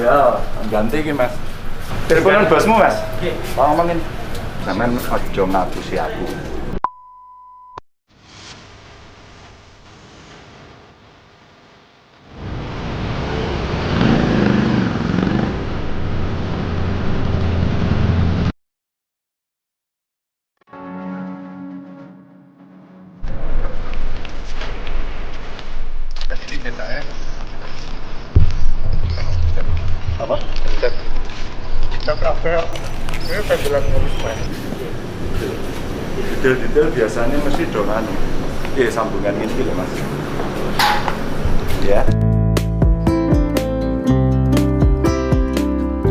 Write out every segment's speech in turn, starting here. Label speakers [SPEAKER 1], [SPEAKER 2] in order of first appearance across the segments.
[SPEAKER 1] ya, ganti iki Mas. Teleponan bosmu Mas. Nggih. Tak ngomongin. Sampeyan aja ngapusi aku.
[SPEAKER 2] Ini petanya
[SPEAKER 1] Apa?
[SPEAKER 2] kita kabel ini panggilan ngurus Mas.
[SPEAKER 1] Detail-detail biasanya mesti dongan. Sambungan ini loh Mas. Ya.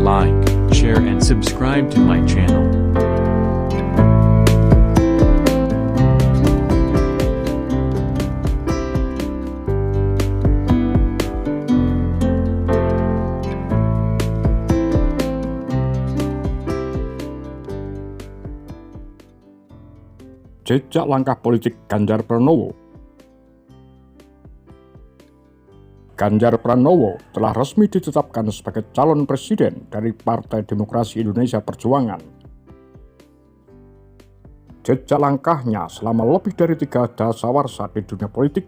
[SPEAKER 3] Like, share and subscribe to my channel.
[SPEAKER 4] Jejak langkah politik Ganjar Pranowo. Ganjar Pranowo telah resmi ditetapkan sebagai calon presiden dari Partai Demokrasi Indonesia Perjuangan. Jejak langkahnya selama lebih dari 3 dasawarsa di dunia politik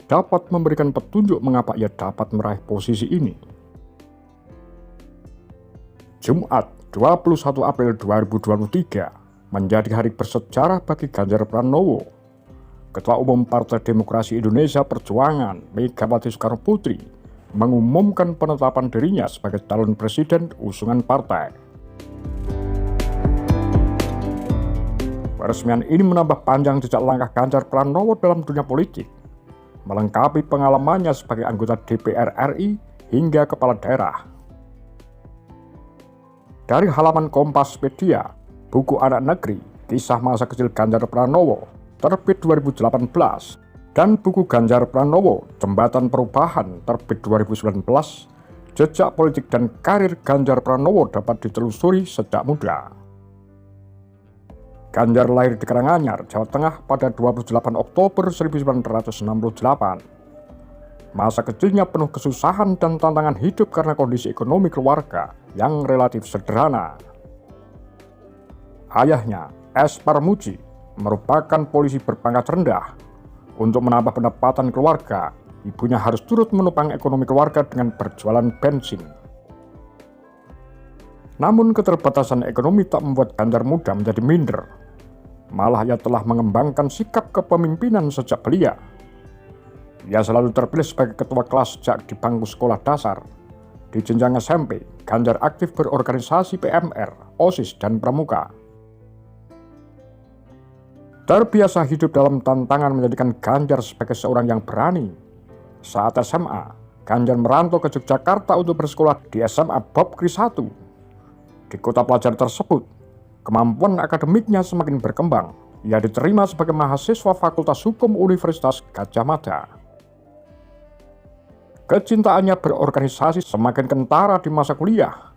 [SPEAKER 4] dapat memberikan petunjuk mengapa ia dapat meraih posisi ini. Jumat 21 April 2023 menjadi hari bersejarah bagi Ganjar Pranowo. Ketua Umum Partai Demokrasi Indonesia Perjuangan, Megawati Soekarnoputri, mengumumkan penetapan dirinya sebagai calon presiden usungan partai. Peresmian ini menambah panjang jejak langkah Ganjar Pranowo dalam dunia politik, melengkapi pengalamannya sebagai anggota DPR RI hingga kepala daerah. Dari halaman Kompaspedia, buku anak negeri, kisah masa kecil Ganjar Pranowo, terbit 2018, dan buku Ganjar Pranowo, Jembatan Perubahan, terbit 2019, jejak politik dan karir Ganjar Pranowo dapat ditelusuri sejak muda. Ganjar lahir di Karanganyar, Jawa Tengah pada 28 Oktober 1968. Masa kecilnya penuh kesusahan dan tantangan hidup karena kondisi ekonomi keluarga yang relatif sederhana. Ayahnya, S. Parmuji, merupakan polisi berpangkat rendah. Untuk menambah pendapatan keluarga, ibunya harus turut menopang ekonomi keluarga dengan berjualan bensin. Namun keterbatasan ekonomi tak membuat Ganjar muda menjadi minder. Malah ia telah mengembangkan sikap kepemimpinan sejak belia. Ia selalu terpilih sebagai ketua kelas sejak di bangku sekolah dasar. Di jenjang SMP, Ganjar aktif berorganisasi PMR, OSIS, dan Pramuka. Terbiasa hidup dalam tantangan menjadikan Ganjar sebagai seorang yang berani. Saat SMA, Ganjar merantau ke Yogyakarta untuk bersekolah di SMA Bob Kris 1. Di kota pelajar tersebut, kemampuan akademiknya semakin berkembang. Ia diterima sebagai mahasiswa Fakultas Hukum Universitas Gadjah Mada. Kecintaannya berorganisasi semakin kentara di masa kuliah.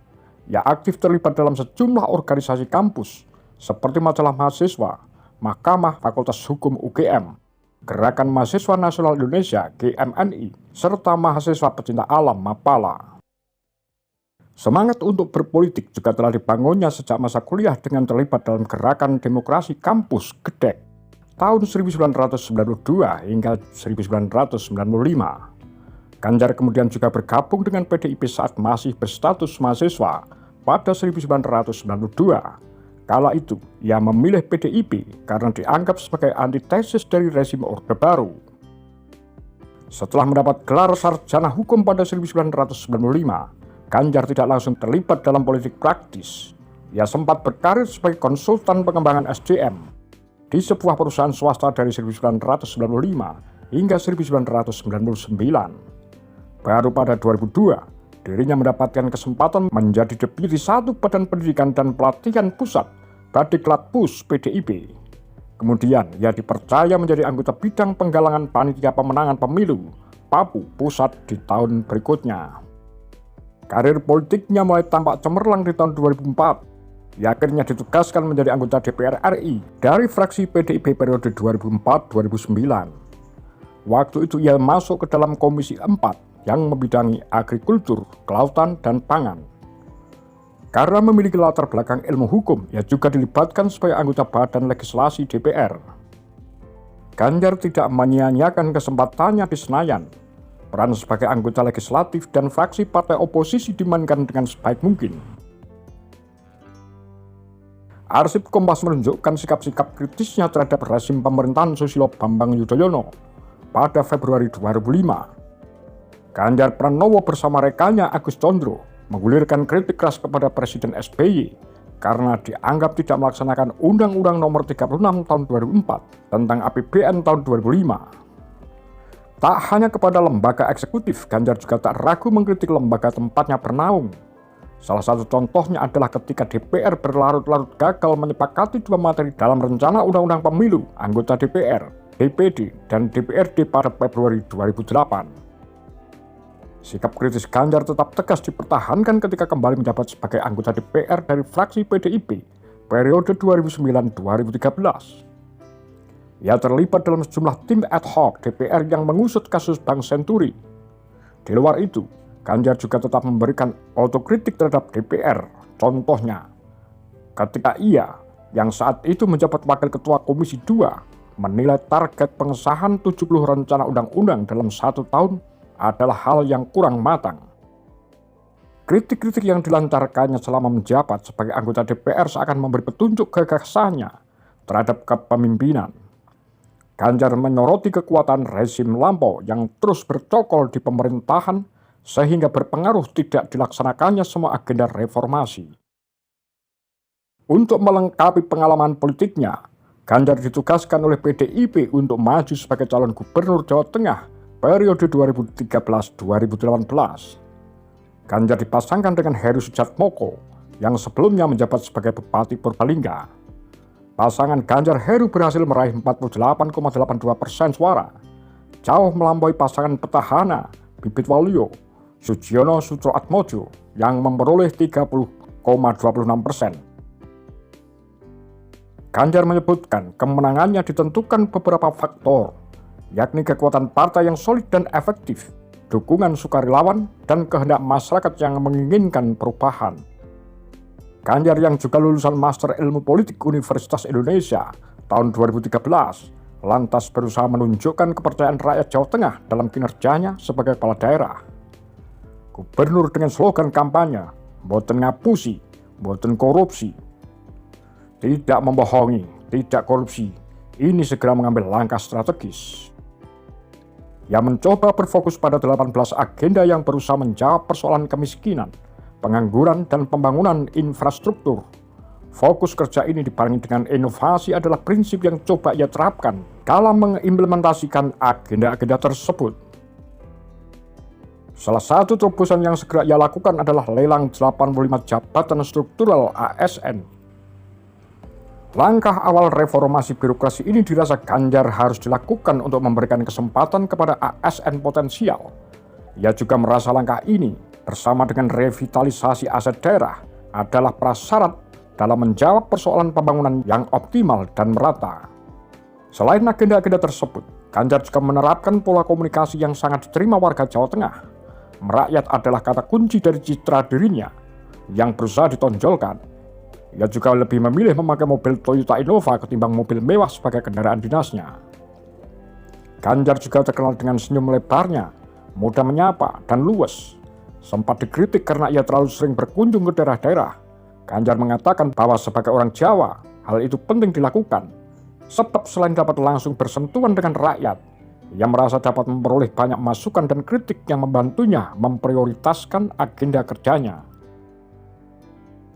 [SPEAKER 4] Ia aktif terlibat dalam sejumlah organisasi kampus, seperti Majalah Mahasiswa, Mahkamah Fakultas Hukum UGM, Gerakan Mahasiswa Nasional Indonesia GMNI, serta Mahasiswa Pecinta Alam MAPALA. Semangat untuk berpolitik juga telah dibangunnya sejak masa kuliah dengan terlibat dalam Gerakan Demokrasi Kampus Gedek tahun 1992 hingga 1995. Ganjar kemudian juga bergabung dengan PDIP saat masih berstatus mahasiswa pada 1992. Kala itu, ia memilih PDIP karena dianggap sebagai antitesis dari rezim Orde Baru. Setelah mendapat gelar sarjana hukum pada 1995, Ganjar tidak langsung terlibat dalam politik praktis. Ia sempat berkarir sebagai konsultan pengembangan SDM di sebuah perusahaan swasta dari 1995 hingga 1999. Baru pada 2002, dirinya mendapatkan kesempatan menjadi Deputi 1 Badan Pendidikan dan Pelatihan Pusat Badiklatpus PDIP. Kemudian ia dipercaya menjadi anggota bidang penggalangan panitia pemenangan pemilu PAPU Pusat di tahun berikutnya. Karir politiknya mulai tampak cemerlang di tahun 2004. Ia akhirnya ditugaskan menjadi anggota DPR RI dari fraksi PDIP periode 2004-2009. Waktu itu ia masuk ke dalam Komisi 4 yang membidangi agrikultur, kelautan, dan pangan. Karena memiliki latar belakang ilmu hukum, ia juga dilibatkan sebagai anggota Badan Legislasi DPR. Ganjar tidak menyia-nyiakan kesempatannya di Senayan. Peran sebagai anggota legislatif dan fraksi partai oposisi dimainkan dengan sebaik mungkin. Arsip Kompas menunjukkan sikap-sikap kritisnya terhadap rezim pemerintahan Susilo Bambang Yudhoyono pada Februari 2005. Ganjar Pranowo bersama rekannya Agus Condro menggulirkan kritik keras kepada Presiden SBY karena dianggap tidak melaksanakan Undang-Undang Nomor 36 Tahun 2004 tentang APBN tahun 2005. Tak hanya kepada lembaga eksekutif, Ganjar juga tak ragu mengkritik lembaga tempatnya bernaung. Salah satu contohnya adalah ketika DPR berlarut-larut gagal menyepakati dua materi dalam rencana Undang-Undang Pemilu anggota DPR, DPD, dan DPRD pada Februari 2008. Sikap kritis Ganjar tetap tegas dipertahankan ketika kembali menjabat sebagai anggota DPR dari fraksi PDIP periode 2009-2013. Ia terlibat dalam sejumlah tim ad hoc DPR yang mengusut kasus Bank Senturi. Di luar itu, Ganjar juga tetap memberikan otokritik terhadap DPR. Contohnya, ketika ia yang saat itu menjabat Wakil Ketua Komisi 2 menilai target pengesahan 70 rencana undang-undang dalam 1 tahun adalah hal yang kurang matang. Kritik-kritik yang dilancarkannya selama menjabat sebagai anggota DPR seakan memberi petunjuk gagasannya terhadap kepemimpinan. Ganjar menyoroti kekuatan rezim lampau yang terus bercokol di pemerintahan sehingga berpengaruh tidak dilaksanakannya semua agenda reformasi. Untuk melengkapi pengalaman politiknya, Ganjar ditugaskan oleh PDIP untuk maju sebagai calon gubernur Jawa Tengah periode 2013-2018. Ganjar dipasangkan dengan Heru Sudjatmoko yang sebelumnya menjabat sebagai Bupati Purbalingga. Pasangan Ganjar Heru berhasil meraih 48,82% suara, jauh melampaui pasangan petahana Bibit Waluyo Sugiono Sutro-Atmojo yang memperoleh 30,26%. Ganjar menyebutkan kemenangannya ditentukan beberapa faktor, yakni kekuatan partai yang solid dan efektif, dukungan sukarelawan, dan kehendak masyarakat yang menginginkan perubahan. Ganjar yang juga lulusan Master Ilmu Politik Universitas Indonesia tahun 2013, lantas berusaha menunjukkan kepercayaan rakyat Jawa Tengah dalam kinerjanya sebagai kepala daerah. Gubernur dengan slogan kampanye, "Boten ngapusi, boten korupsi." Tidak membohongi, tidak korupsi. Ini segera mengambil langkah strategis. Ia mencoba berfokus pada 18 agenda yang berusaha menjawab persoalan kemiskinan, pengangguran, dan pembangunan infrastruktur. Fokus kerja ini dibarengi dengan inovasi adalah prinsip yang coba ia terapkan dalam mengimplementasikan agenda-agenda tersebut. Salah satu terobosan yang segera ia lakukan adalah lelang 85 jabatan struktural ASN. Langkah awal reformasi birokrasi ini dirasa Ganjar harus dilakukan untuk memberikan kesempatan kepada ASN potensial. Ia juga merasa langkah ini bersama dengan revitalisasi aset daerah adalah prasyarat dalam menjawab persoalan pembangunan yang optimal dan merata. Selain agenda-agenda tersebut, Ganjar juga menerapkan pola komunikasi yang sangat diterima warga Jawa Tengah. Merakyat adalah kata kunci dari citra dirinya yang berusaha ditonjolkan. Ia juga lebih memilih memakai mobil Toyota Innova ketimbang mobil mewah sebagai kendaraan dinasnya. Ganjar juga terkenal dengan senyum lebarnya, mudah menyapa, dan luwes. Sempat dikritik karena ia terlalu sering berkunjung ke daerah-daerah. Ganjar mengatakan bahwa sebagai orang Jawa, hal itu penting dilakukan. Sebab selain dapat langsung bersentuhan dengan rakyat, ia merasa dapat memperoleh banyak masukan dan kritik yang membantunya memprioritaskan agenda kerjanya.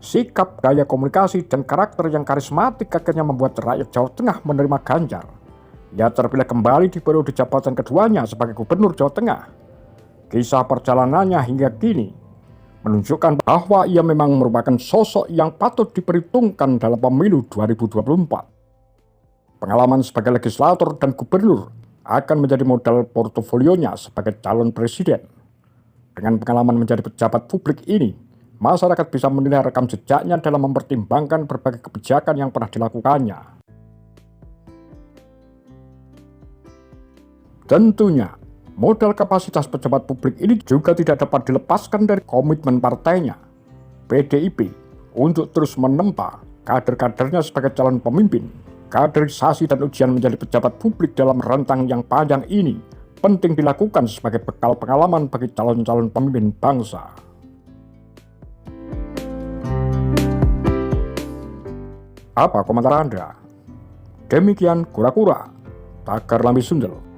[SPEAKER 4] Sikap, gaya komunikasi, dan karakter yang karismatik akhirnya membuat rakyat Jawa Tengah menerima Ganjar. Ia terpilih kembali di periode jabatan keduanya sebagai Gubernur Jawa Tengah. Kisah perjalanannya hingga kini menunjukkan bahwa ia memang merupakan sosok yang patut diperhitungkan dalam pemilu 2024. Pengalaman sebagai legislator dan gubernur akan menjadi modal portofolionya sebagai calon presiden. Dengan pengalaman menjadi pejabat publik ini, masyarakat bisa menilai rekam jejaknya dalam mempertimbangkan berbagai kebijakan yang pernah dilakukannya. Tentunya, Modal kapasitas pejabat publik ini juga tidak dapat dilepaskan dari komitmen partainya, PDIP, untuk terus menempa kader-kadernya sebagai calon pemimpin. Kaderisasi dan ujian menjadi pejabat publik dalam rentang yang panjang ini penting dilakukan sebagai bekal pengalaman bagi calon-calon pemimpin bangsa. Apa komentar Anda? Demikian kura-kura, Tagar Lambe Sundel.